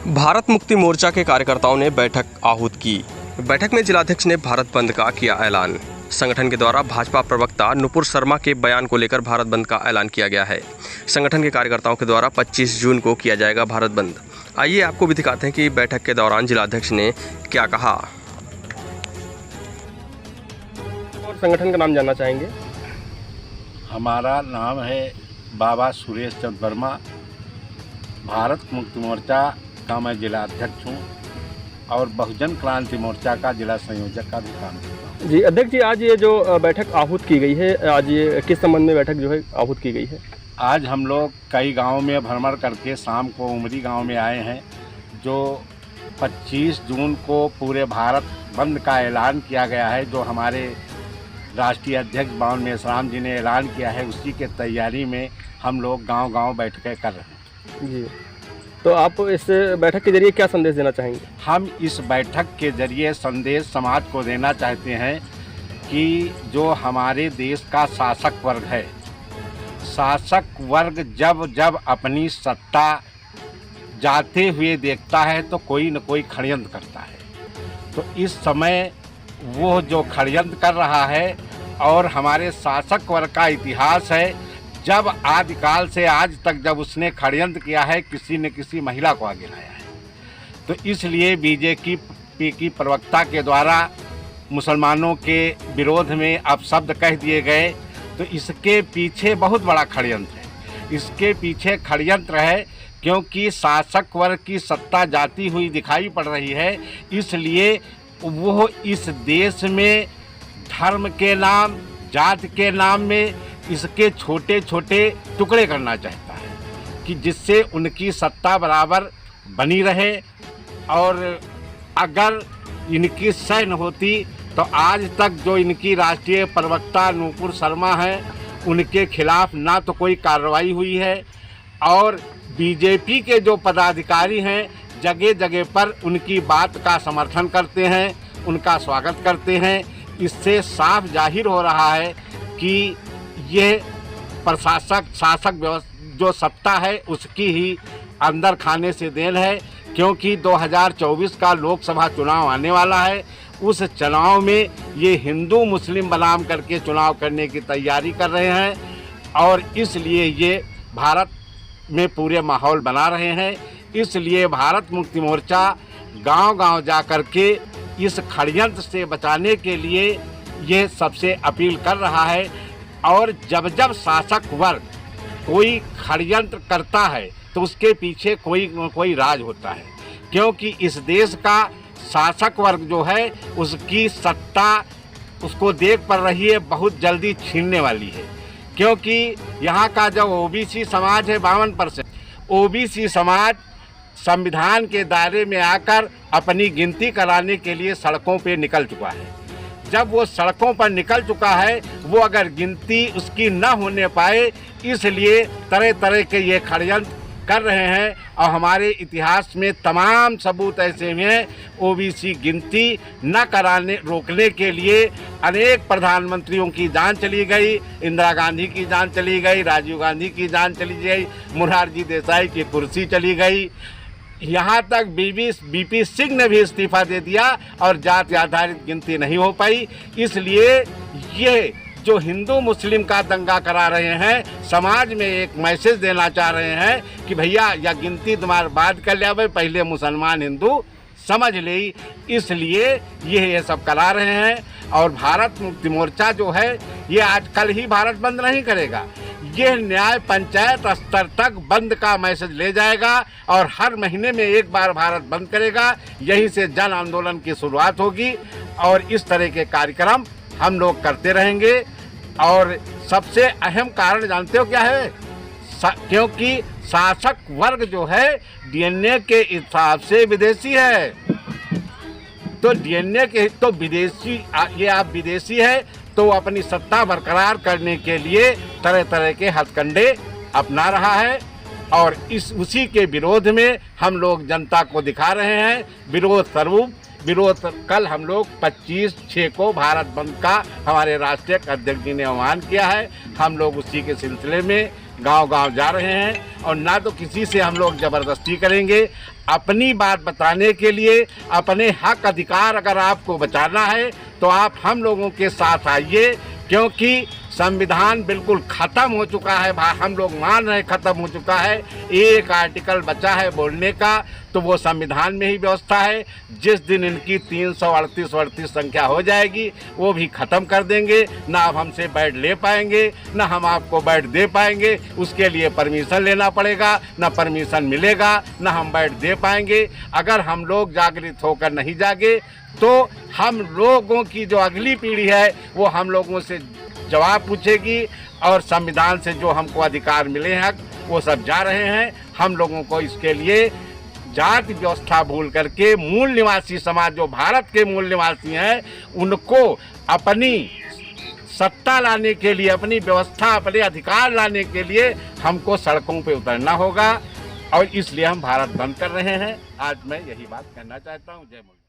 भारत मुक्ति मोर्चा के कार्यकर्ताओं ने बैठक आहूत की। बैठक में जिलाध्यक्ष ने भारत बंद का किया ऐलान। संगठन के द्वारा भाजपा प्रवक्ता नुपुर शर्मा के बयान को लेकर भारत बंद का ऐलान किया गया है। संगठन के कार्यकर्ताओं के द्वारा 25 जून को किया जाएगा भारत बंद। आइए आपको भी दिखाते हैं कि बैठक के दौरान जिलाध्यक्ष ने क्या कहा। और संगठन का नाम जानना चाहेंगे? हमारा नाम है बाबा सुरेश चंद्र वर्मा। भारत मुक्ति मोर्चा का मैं जिला अध्यक्ष हूँ और बहुजन क्रांति मोर्चा का जिला संयोजक का भी काम करता हूँ। जी अध्यक्ष जी, आज ये जो बैठक आहूत की गई है, आज ये किस संबंध में बैठक जो है आहूत की गई है? आज हम लोग कई गांवों में भ्रमण करके शाम को उमरी गांव में आए हैं। जो 25 जून को पूरे भारत बंद का ऐलान किया गया है, जो हमारे राष्ट्रीय अध्यक्ष बावन मेश्राम जी ने ऐलान किया है, उसी के तैयारी में हम लोग गांव-गांव बैठकें कर रहे हैं। जी, तो आप इस बैठक के जरिए क्या संदेश देना चाहेंगे? हम इस बैठक के जरिए संदेश समाज को देना चाहते हैं कि जो हमारे देश का शासक वर्ग है, शासक वर्ग जब जब अपनी सत्ता जाते हुए देखता है तो कोई न कोई षड्यंत्र करता है। तो इस समय वो जो षड्यंत्र कर रहा है और हमारे शासक वर्ग का इतिहास है, जब आदिकाल से आज तक जब उसने षड्यंत्र किया है, किसी न किसी महिला को आगे लाया है। तो इसलिए बीजेपी की प्रवक्ता के द्वारा मुसलमानों के विरोध में अपशब्द कह दिए गए, तो इसके पीछे बहुत बड़ा षड्यंत्र है। इसके पीछे षड्यंत्र है क्योंकि शासक वर्ग की सत्ता जाती हुई दिखाई पड़ रही है, इसलिए वो इस देश में धर्म के नाम, जात के नाम में इसके छोटे छोटे टुकड़े करना चाहता है कि जिससे उनकी सत्ता बराबर बनी रहे। और अगर इनकी सह न होती तो आज तक जो इनकी राष्ट्रीय प्रवक्ता नुपुर शर्मा हैं, उनके खिलाफ ना तो कोई कार्रवाई हुई है और बीजेपी के जो पदाधिकारी हैं जगह जगह पर उनकी बात का समर्थन करते हैं, उनका स्वागत करते हैं। इससे साफ जाहिर हो रहा है कि ये शासक जो सत्ता है उसकी ही अंदर खाने से देन है, क्योंकि 2024 का लोकसभा चुनाव आने वाला है। उस चुनाव में ये हिंदू मुस्लिम बनाम करके चुनाव करने की तैयारी कर रहे हैं और इसलिए ये भारत में पूरे माहौल बना रहे हैं। इसलिए भारत मुक्ति मोर्चा गांव-गांव जा कर के इस षड्यंत्र से बचाने के लिए ये सबसे अपील कर रहा है। और जब जब शासक वर्ग कोई षड्यंत्र करता है तो उसके पीछे कोई राज होता है, क्योंकि इस देश का शासक वर्ग जो है उसकी सत्ता उसको देख पड़ रही है, बहुत जल्दी छीनने वाली है। क्योंकि यहाँ का जो ओबीसी समाज है 52%, ओबीसी समाज संविधान के दायरे में आकर अपनी गिनती कराने के लिए सड़कों पे निकल चुका है। जब वो सड़कों पर निकल चुका है, वो अगर गिनती उसकी न होने पाए, इसलिए तरह तरह के ये षड्यंत्र कर रहे हैं। और हमारे इतिहास में तमाम सबूत ऐसे हैं, ओबीसी गिनती न कराने रोकने के लिए अनेक प्रधानमंत्रियों की जान चली गई, इंदिरा गांधी की जान चली गई, राजीव गांधी की जान चली गई, मोरारजी देसाई की कुर्सी चली गई, यहाँ तक बीपी सिंह ने भी इस्तीफा दे दिया और जाति आधारित गिनती नहीं हो पाई। इसलिए ये जो हिंदू मुस्लिम का दंगा करा रहे हैं, समाज में एक मैसेज देना चाह रहे हैं कि भैया या गिनती तुम्हारे बाद कर ले, भाई पहले मुसलमान हिंदू समझ ले। इसलिए ये सब करा रहे हैं। और भारत मुक्ति मोर्चा जो है ये आज कल ही भारत बंद नहीं करेगा, ये न्याय पंचायत स्तर तक बंद का मैसेज ले जाएगा और हर महीने में एक बार भारत बंद करेगा। यहीं से जन आंदोलन की शुरुआत होगी और इस तरह के कार्यक्रम हम लोग करते रहेंगे। और सबसे अहम कारण जानते हो क्या है? क्योंकि शासक वर्ग जो है डीएनए के हिसाब से विदेशी है, तो डीएनए के तो विदेशी, ये आप विदेशी है तो अपनी सत्ता बरकरार करने के लिए तरह तरह के हथकंडे अपना रहा है। और उसी के विरोध में हम लोग जनता को दिखा रहे हैं विरोध स्वरूप। कल हम लोग 25/6 को भारत बंद का हमारे राष्ट्रीय अध्यक्ष जी ने आह्वान किया है। हम लोग उसी के सिलसिले में गांव-गांव जा रहे हैं और ना तो किसी से हम लोग ज़बरदस्ती करेंगे। अपनी बात बताने के लिए, अपने हक अधिकार अगर आपको बचाना है तो आप हम लोगों के साथ आइए, क्योंकि संविधान बिल्कुल ख़त्म हो चुका है। हम लोग मान रहे ख़त्म हो चुका है। एक आर्टिकल बचा है बोलने का, तो वो संविधान में ही व्यवस्था है। जिस दिन इनकी 338 संख्या हो जाएगी वो भी ख़त्म कर देंगे। ना आप हमसे बैठ ले पाएंगे, ना हम आपको बैठ दे पाएंगे। उसके लिए परमिशन लेना पड़ेगा, ना परमिशन मिलेगा, ना हम बैठ दे पाएंगे। अगर हम लोग जागृत होकर नहीं जागे तो हम लोगों की जो अगली पीढ़ी है वो हम लोगों से जवाब पूछेगी, और संविधान से जो हमको अधिकार मिले हैं वो सब जा रहे हैं। हम लोगों को इसके लिए जाति व्यवस्था भूल करके मूल निवासी समाज, जो भारत के मूल निवासी हैं, उनको अपनी सत्ता लाने के लिए, अपनी व्यवस्था, अपने अधिकार लाने के लिए हमको सड़कों पे उतरना होगा, और इसलिए हम भारत बंद कर रहे हैं। आज मैं यही बात कहना चाहता हूँ। जय मुल्क।